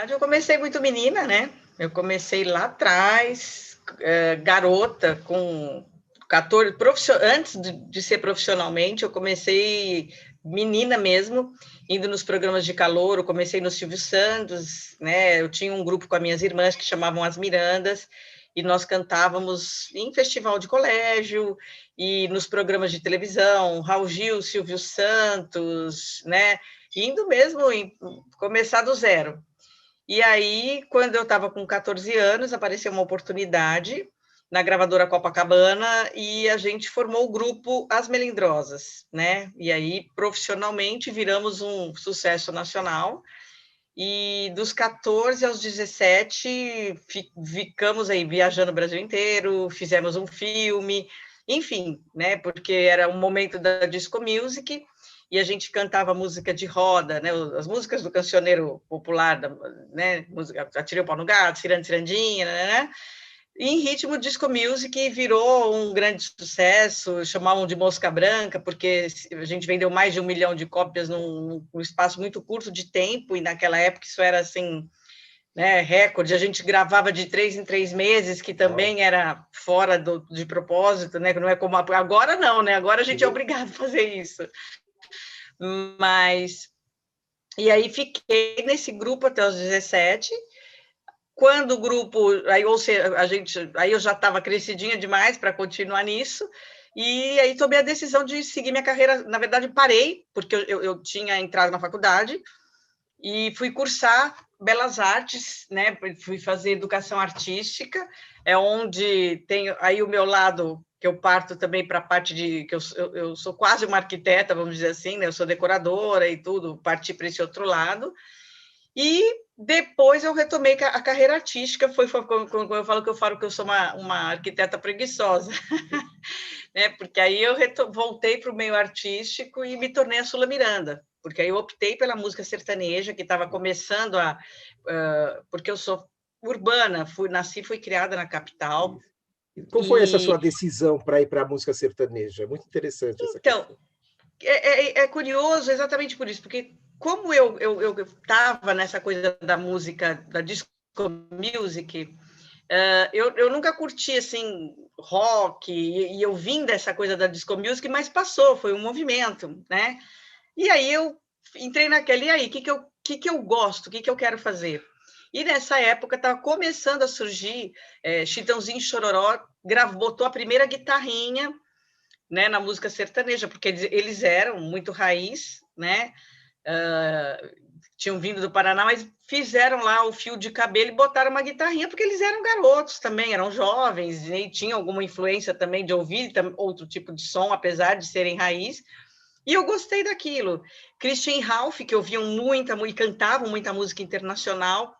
verdade, eu comecei muito menina, né? Eu comecei lá atrás, garota, com 14, antes de ser profissionalmente, eu comecei menina mesmo, indo nos programas de calouro, eu comecei no Silvio Santos, né? Eu tinha um grupo com as minhas irmãs que chamavam As Mirandas, e nós cantávamos em festival de colégio e nos programas de televisão, Raul Gil, Silvio Santos, né? Indo mesmo começar do zero. E aí, quando eu estava com 14 anos, apareceu uma oportunidade na gravadora Copacabana e a gente formou o grupo As Melindrosas, né? E aí, profissionalmente, viramos um sucesso nacional. E dos 14 aos 17, ficamos aí viajando o Brasil inteiro, fizemos um filme, enfim, né? Porque era um momento da disco music e a gente cantava música de roda, né? As músicas do cancioneiro popular, né? Música Atirei o Pau no Gato, Ciranda, Cirandinha, né? Em ritmo disco music virou um grande sucesso, chamavam de Mosca Branca, porque a gente vendeu mais de 1 milhão de cópias num espaço muito curto de tempo, e naquela época isso era assim, né, recorde. A gente gravava de 3 em 3 meses, que também era fora de propósito, né? Não é como agora, não, né? Agora a gente é obrigado a fazer isso. Mas e aí fiquei nesse grupo até os 17. Quando o grupo, aí, ou seja, aí eu já estava crescidinha demais para continuar nisso, e aí tomei a decisão de seguir minha carreira. Na verdade, parei, porque eu tinha entrado na faculdade e fui cursar Belas Artes, né? Fui fazer educação artística, é onde tem aí o meu lado, que eu parto também para a parte de que eu sou quase uma arquiteta, vamos dizer assim, né? Eu sou decoradora e tudo, parti para esse outro lado. E depois eu retomei a carreira artística, foi quando eu falo que eu sou uma arquiteta preguiçosa, né? Porque aí eu voltei para o meio artístico e me tornei a Sula Miranda, porque aí eu optei pela música sertaneja, que estava começando porque eu sou urbana, nasci e fui criada na capital. Como foi essa sua decisão para ir para a música sertaneja? Muito interessante essa questão. Então, é curioso exatamente por isso, porque como eu estava nessa coisa da música, da disco music, eu nunca curti assim rock, e eu vim dessa coisa da disco music, mas passou, foi um movimento, né? E aí eu entrei naquela, e aí, o que eu gosto, o que eu quero fazer? E nessa época estava começando a surgir, Chitãozinho e Chororó botou a primeira guitarrinha, né, na música sertaneja, porque eles eram muito raiz, né? Tinham vindo do Paraná, mas fizeram lá o fio de cabelo e botaram uma guitarrinha, porque eles eram garotos também, eram jovens, e tinham alguma influência também de ouvir outro tipo de som, apesar de serem raiz, e eu gostei daquilo. Christian Ralph, que ouviam muita, e cantavam muita música internacional,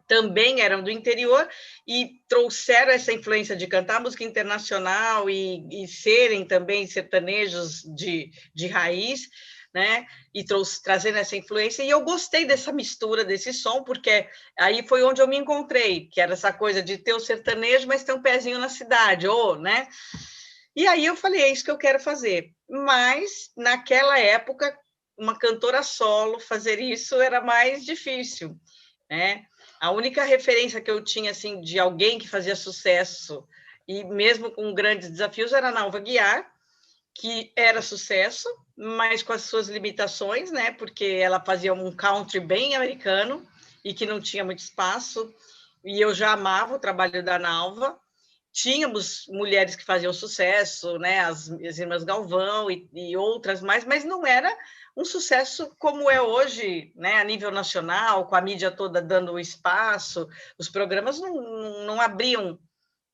também eram do interior e trouxeram essa influência de cantar música internacional e serem também sertanejos de raiz, né? E trazendo essa influência, e eu gostei dessa mistura, desse som, porque aí foi onde eu me encontrei, que era essa coisa de ter o sertanejo, mas ter um pezinho na cidade, né? E aí eu falei, é isso que eu quero fazer. Mas, naquela época, uma cantora solo, fazer isso era mais difícil, né? A única referência que eu tinha assim de alguém que fazia sucesso e mesmo com grandes desafios era a Nalva Guiar, que era sucesso, mas com as suas limitações, né? Porque ela fazia um country bem americano e que não tinha muito espaço. E eu já amava o trabalho da Nalva. Tínhamos mulheres que faziam sucesso, né? As irmãs Galvão e outras mais, mas não era um sucesso como é hoje, né? A nível nacional, com a mídia toda dando espaço, os programas não abriam,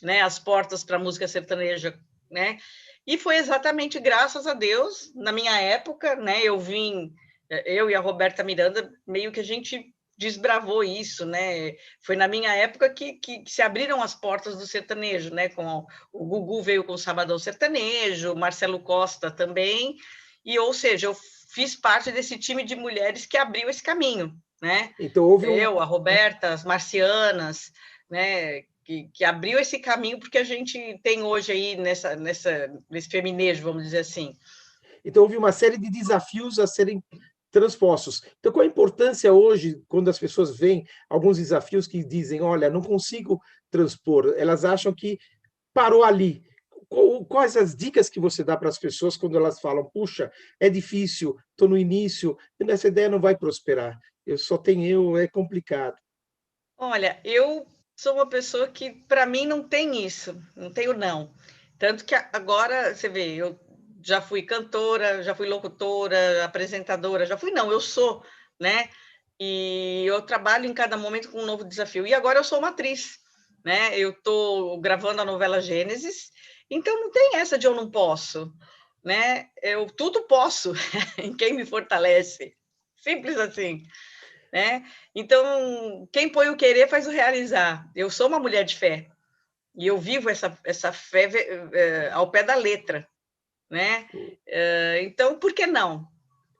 né, as portas para a música sertaneja, né? E foi exatamente graças a Deus, na minha época, né? Eu e a Roberta Miranda, meio que a gente desbravou isso, né? Foi na minha época que se abriram as portas do sertanejo, né? Com o Gugu veio com o Sabadão Sertanejo, Marcelo Costa também, e ou seja, eu fiz parte desse time de mulheres que abriu esse caminho, né? Então houve a Roberta, as Marcianas, né? Que abriu esse caminho porque a gente tem hoje aí nesse feminejo, vamos dizer assim. Então houve uma série de desafios a serem transpostos. Então, qual a importância hoje, quando as pessoas veem alguns desafios que dizem, olha, não consigo transpor, elas acham que parou ali. Quais as dicas que você dá para as pessoas quando elas falam, puxa, é difícil, estou no início, essa ideia não vai prosperar, eu só tenho eu, é complicado. Olha, eu sou uma pessoa que, para mim, não tem isso, não tenho não. Tanto que agora, você vê, eu já fui cantora, já fui locutora, apresentadora, já fui, não, eu sou, né? E eu trabalho em cada momento com um novo desafio. E agora eu sou uma atriz, né? Eu estou gravando a novela Gênesis, então não tem essa de eu não posso, né? Eu tudo posso em quem me fortalece. Simples assim, né? Então, quem põe o querer faz o realizar. Eu sou uma mulher de fé e eu vivo essa fé ao pé da letra, né? Então, por que não?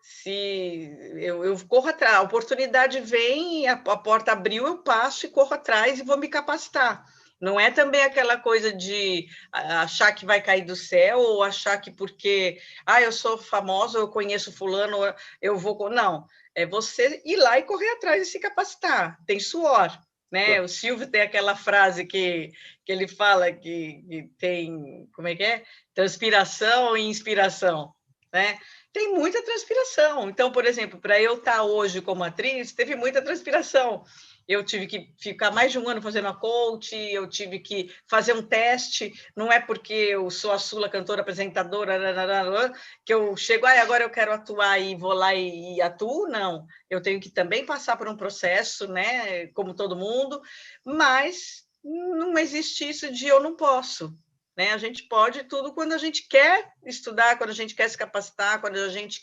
Se eu corro atrás, a oportunidade vem, a porta abriu, eu passo e corro atrás e vou me capacitar. Não é também aquela coisa de achar que vai cair do céu ou achar que porque eu sou famosa, eu conheço fulano, eu vou. Não, é você ir lá e correr atrás e se capacitar. Tem suor, né? O Silvio tem aquela frase que ele fala que tem, como é que é? Transpiração e inspiração, né? Tem muita transpiração. Então, por exemplo, para eu estar hoje como atriz, teve muita transpiração. Eu tive que ficar mais de um ano fazendo a coach, eu tive que fazer um teste. Não é porque eu sou a Sula, cantora, apresentadora, que eu chego, agora eu quero atuar e vou lá e atuo. Não, eu tenho que também passar por um processo, né, como todo mundo, mas não existe isso de eu não posso. Né? A gente pode tudo quando a gente quer estudar, quando a gente quer se capacitar, quando a gente.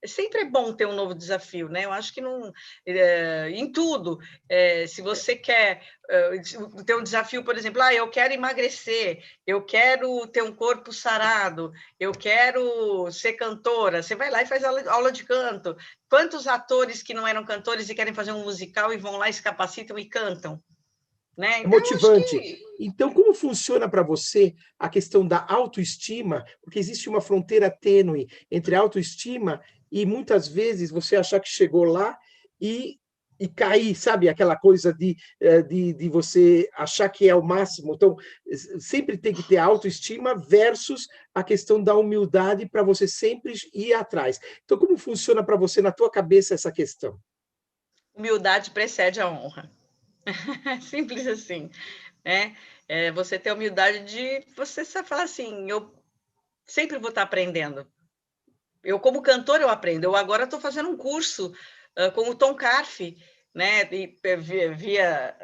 Sempre é bom ter um novo desafio, né? Eu acho que não. Em tudo. Se você quer ter um desafio, por exemplo, eu quero emagrecer, eu quero ter um corpo sarado, eu quero ser cantora, você vai lá e faz aula de canto. Quantos atores que não eram cantores e querem fazer um musical e vão lá e se capacitam e cantam? Né? É Então, eu acho motivante. que. Então, como funciona para você a questão da autoestima? Porque existe uma fronteira tênue entre autoestima e muitas vezes você achar que chegou lá e cair, sabe? Aquela coisa de você achar que é o máximo. Então, sempre tem que ter autoestima versus a questão da humildade para você sempre ir atrás. Então, como funciona para você, na tua cabeça, essa questão? Humildade precede a honra. Simples assim, né? Você ter a humildade de você falar assim, eu sempre vou estar aprendendo. Eu, como cantor, eu aprendo. Eu agora estou fazendo um curso com o Tom Carfe, né? Via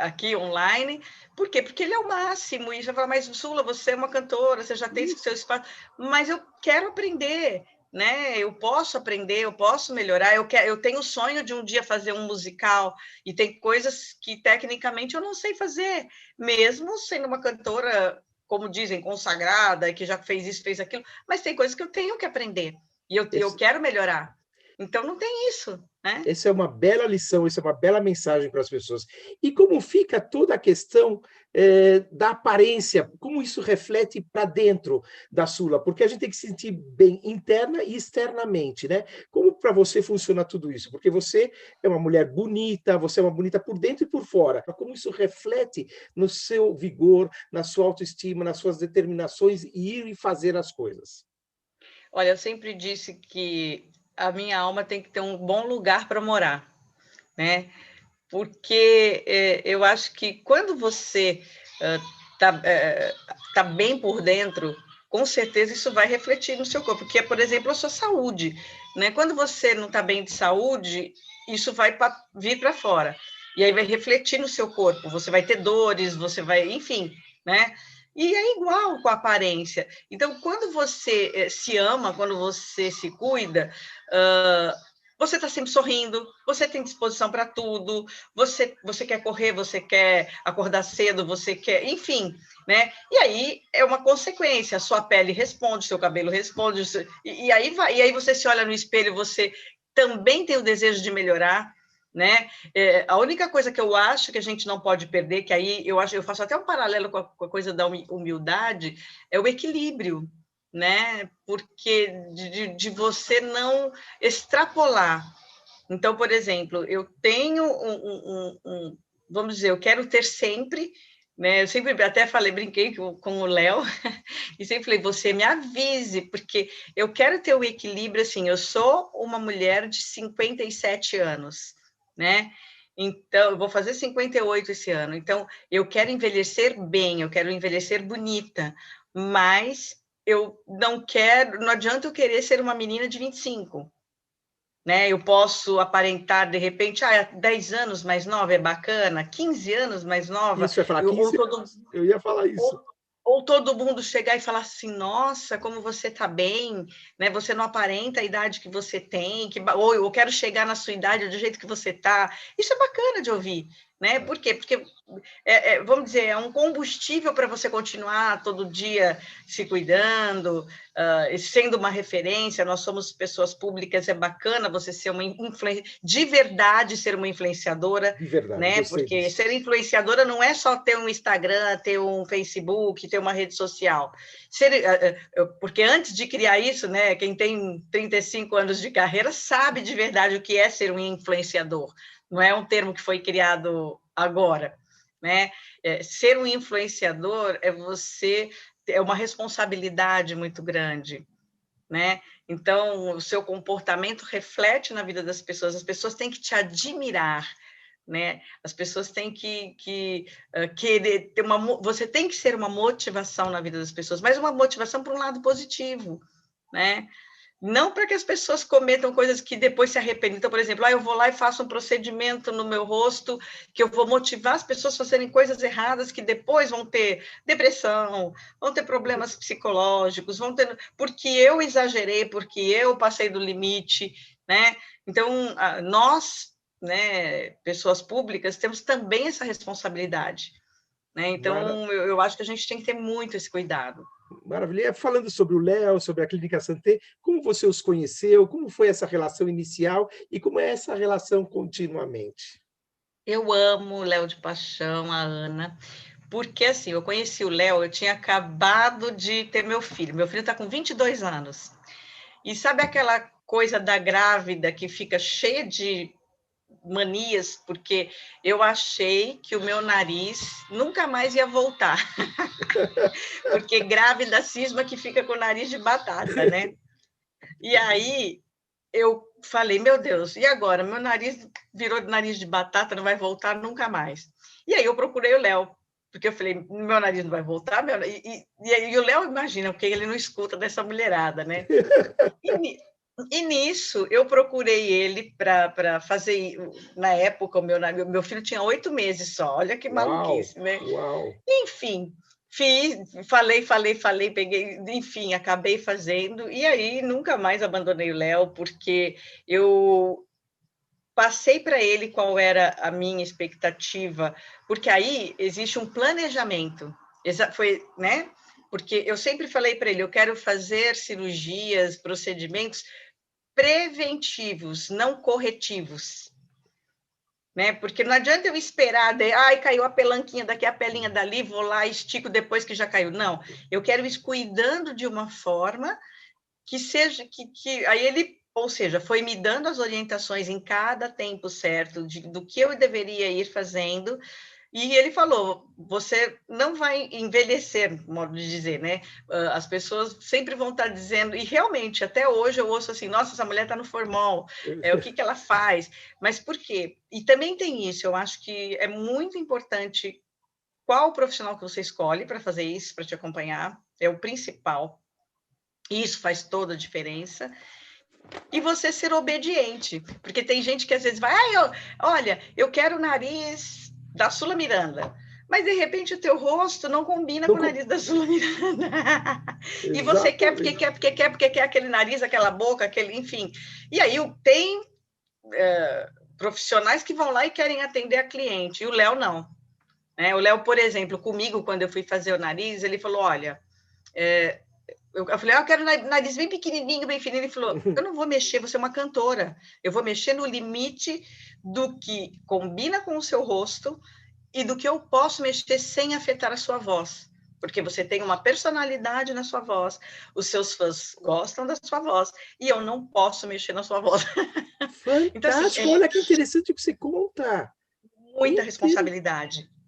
aqui online. Por quê? Porque ele é o máximo. E já fala, mas Sula, você é uma cantora, você já tem seu espaço. Mas eu quero aprender, né? Eu posso aprender, eu posso melhorar. Eu tenho o sonho de um dia fazer um musical e tem coisas que tecnicamente eu não sei fazer, mesmo sendo uma cantora, como dizem, consagrada, que já fez isso, fez aquilo, mas tem coisas que eu tenho que aprender e eu quero melhorar. Então não tem isso, né? Essa é uma bela lição, isso é uma bela mensagem para as pessoas. E como fica toda a questão da aparência, como isso reflete para dentro da Sula? Porque a gente tem que se sentir bem interna e externamente, né? Como para você funciona tudo isso? Porque você é uma mulher bonita, você é uma bonita por dentro e por fora. Como isso reflete no seu vigor, na sua autoestima, nas suas determinações e ir e fazer as coisas? Olha, eu sempre disse que a minha alma tem que ter um bom lugar para morar, né? Porque eu acho que quando você tá bem por dentro, com certeza isso vai refletir no seu corpo, que é, por exemplo, a sua saúde, né? Quando você não está bem de saúde, isso vai vir para fora, e aí vai refletir no seu corpo, você vai ter dores, você vai, enfim, né? E é igual com a aparência. Então, quando você se ama, quando você se cuida, você está sempre sorrindo, você tem disposição para tudo, você quer correr, você quer acordar cedo, você quer, enfim, né? E aí é uma consequência, a sua pele responde, seu cabelo responde, e aí vai, e aí você se olha no espelho, você também tem o desejo de melhorar, né? A única coisa que eu acho que a gente não pode perder, que aí eu faço até um paralelo com a coisa da humildade, é o equilíbrio. né? Porque de você não extrapolar. Então, por exemplo, eu tenho vamos dizer, eu quero ter sempre, né? Eu sempre até falei, brinquei com o Léo, e sempre falei, você me avise, porque eu quero ter o equilíbrio, assim, eu sou uma mulher de 57 anos, né? Então, eu vou fazer 58 esse ano, então eu quero envelhecer bem, eu quero envelhecer bonita, mas eu não quero, não adianta eu querer ser uma menina de 25, né? Eu posso aparentar, de repente, 10 anos mais nova é bacana, 15 anos mais nova, Isso, eu ia falar ou 15 todo, anos. Eu ia falar isso. ou, ou todo mundo chegar e falar assim, nossa, como você está bem, né? Você não aparenta a idade que você tem, ou eu quero chegar na sua idade do jeito que você está. Isso é bacana de ouvir, né? Por quê? Porque vamos dizer, é um combustível para você continuar todo dia se cuidando, sendo uma referência. Nós somos pessoas públicas, é bacana você ser uma de verdade ser uma influenciadora, De verdade, né? gostei Porque disso. ser influenciadora não é só ter um Instagram, ter um Facebook, ter uma rede social. Porque antes de criar isso, né, quem tem 35 anos de carreira sabe de verdade o que é ser um influenciador. Não é um termo que foi criado agora, né? Ser um influenciador é uma responsabilidade muito grande, né? Então, o seu comportamento reflete na vida das pessoas, as pessoas têm que te admirar, né? As pessoas têm que querer ter você tem que ser uma motivação na vida das pessoas, mas uma motivação para um lado positivo, né? Não para que as pessoas cometam coisas que depois se arrependem. Então, por exemplo, eu vou lá e faço um procedimento no meu rosto que eu vou motivar as pessoas a fazerem coisas erradas que depois vão ter depressão, vão ter problemas psicológicos, porque eu exagerei, porque eu passei do limite, né? Então, nós, né, pessoas públicas, temos também essa responsabilidade, né? Mara- Então, eu acho que a gente tem que ter muito esse cuidado. Maravilha. Falando sobre o Léo, sobre a Clínica Santé, como você os conheceu? Como foi essa relação inicial e como é essa relação continuamente? Eu amo o Léo de paixão, a Ana, porque assim, eu conheci o Léo, eu tinha acabado de ter meu filho está com 22 anos, e sabe aquela coisa da grávida que fica cheia de manias, porque eu achei que o meu nariz nunca mais ia voltar, porque grávida cisma que fica com o nariz de batata, né? E aí eu falei, meu Deus, e agora? Meu nariz virou nariz de batata, não vai voltar nunca mais. E aí eu procurei o Léo, porque eu falei, meu nariz não vai voltar, e o Léo imagina, porque ele não escuta dessa mulherada, né? E nisso eu procurei ele para fazer, na época, meu filho tinha 8 meses só, olha que Uau, maluquice, né? uau. Enfim, falei, peguei, enfim, acabei fazendo, e aí nunca mais abandonei o Léo, porque eu passei para ele qual era a minha expectativa, porque aí existe um planejamento, foi, né? Porque eu sempre falei para ele, eu quero fazer cirurgias, procedimentos preventivos, não corretivos, né? Porque não adianta eu esperar, caiu a pelanquinha daqui, a pelinha dali, vou lá e estico depois que já caiu. Não, eu quero ir cuidando de uma forma que seja, aí ele, ou seja, foi me dando as orientações em cada tempo certo do que eu deveria ir fazendo. E ele falou: você não vai envelhecer, modo de dizer, né? As pessoas sempre vão estar dizendo, e realmente, até hoje eu ouço assim: nossa, essa mulher está no formal, o que ela faz? Mas por quê? E também tem isso, eu acho que é muito importante qual o profissional que você escolhe para fazer isso, para te acompanhar, é o principal. Isso faz toda a diferença. E você ser obediente, porque tem gente que às vezes vai, olha, eu quero o nariz da Sula Miranda, mas de repente o teu rosto não combina Não com o nariz da Sula Miranda. E você quer, porque exatamente. quer, porque quer, porque quer aquele nariz, aquela boca, enfim. E aí tem profissionais que vão lá e querem atender a cliente, e o Léo não. Né? O Léo, por exemplo, comigo, quando eu fui fazer o nariz, ele falou, olha, eu falei, eu quero nariz bem pequenininho, bem fininho. Ele falou, eu não vou mexer, você é uma cantora. Eu vou mexer no limite do que combina com o seu rosto e do que eu posso mexer sem afetar a sua voz. porque você tem uma personalidade na sua voz, os seus fãs gostam da sua voz, e eu não posso mexer na sua voz. Então, assim, Fantástico, olha que interessante o que você conta. Inter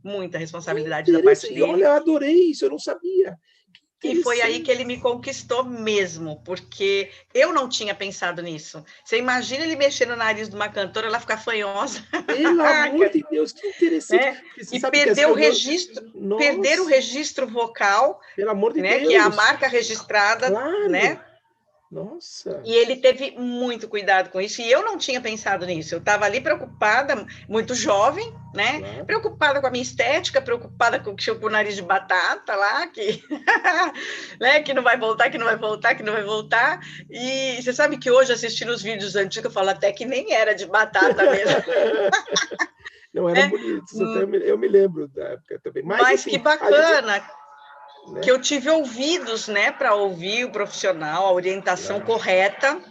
muita responsabilidade da parte Interessante. E olha, dele. eu adorei isso, eu não sabia. Que E foi aí que ele interessante. me conquistou mesmo, porque eu não tinha pensado nisso. Você imagina ele mexer no nariz de uma cantora, ela ficar fanhosa, Pelo amor de Deus, que interessante. né? Porque você E sabe que assim, eu não... perder o Nossa, registro vocal, pelo amor de né? Que é a Deus. marca registrada, Claro. né? Nossa. E ele teve muito cuidado com isso, e eu não tinha pensado nisso. Eu estava ali preocupada, muito jovem, né? Claro. Preocupada com a minha estética, preocupada com o nariz de batata lá, que, né? Que não vai voltar, que não vai voltar, que não vai voltar. E você sabe que hoje, assistindo os vídeos antigos, eu falo até que nem era de batata mesmo. Não eram Né? bonitos, até eu me lembro da época também. Mas, Mas que enfim, a gente, bacana que né? eu tive ouvidos, né, para ouvir o profissional, a orientação Claro. correta,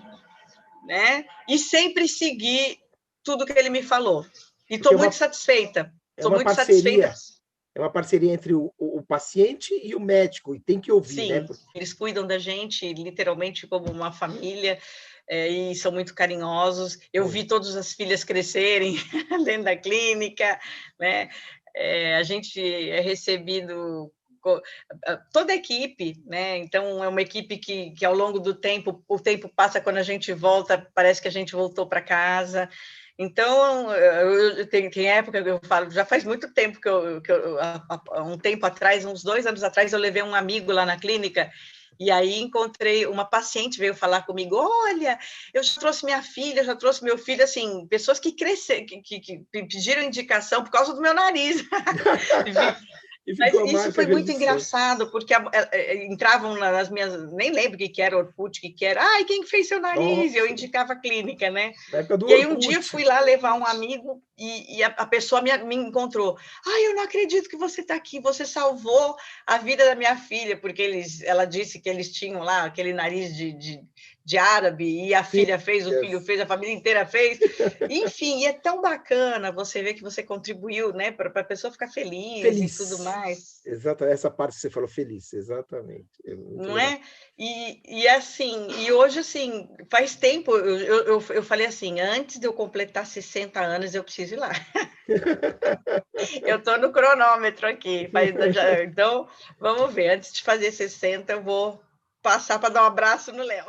né? E sempre seguir tudo que ele me falou. E Porque estou muito satisfeita. é Estou uma muito satisfeita. parceria, é uma parceria entre o paciente e o médico, e tem que ouvir, né? Sim, eles cuidam da gente literalmente como uma família. E são muito carinhosos. Eu vi todas as filhas crescerem dentro da clínica, né? A gente é recebido toda a equipe, né? Então é uma equipe que ao longo do tempo, o tempo passa quando a gente volta, parece que a gente voltou para casa. Então, tem época que eu falo, já faz muito tempo há um tempo atrás, uns 2 anos atrás, eu levei um amigo lá na clínica, e aí encontrei uma paciente, veio falar comigo, olha, eu já trouxe minha filha, já trouxe meu filho, assim, pessoas que cresceram, que pediram indicação por causa do meu nariz. E Mas ficou a isso marca foi muito registrada. engraçado, porque entravam nas minhas... Nem lembro o que era Orkut, o que era. Ai, quem fez seu nariz? Eu Nossa, indicava a clínica, né? na época do E aí um dia Orkut. fui lá levar um amigo e a pessoa me encontrou. Ai, eu não acredito que você está aqui, você salvou a vida da minha filha, porque ela disse que eles tinham lá aquele nariz de árabe, e a filha fez, o filho Filhas. fez, a família inteira fez. Enfim, e é tão bacana você ver que você contribuiu, né, para a pessoa ficar feliz e tudo Feliz. mais. Exato, essa parte que você falou, feliz, exatamente. É muito Não legal. é? E assim, e hoje, assim, faz tempo, eu falei assim, antes de eu completar 60 anos, eu preciso ir lá. Eu estou no cronômetro aqui, então, vamos ver, antes de fazer 60, eu vou passar para dar um abraço no Léo.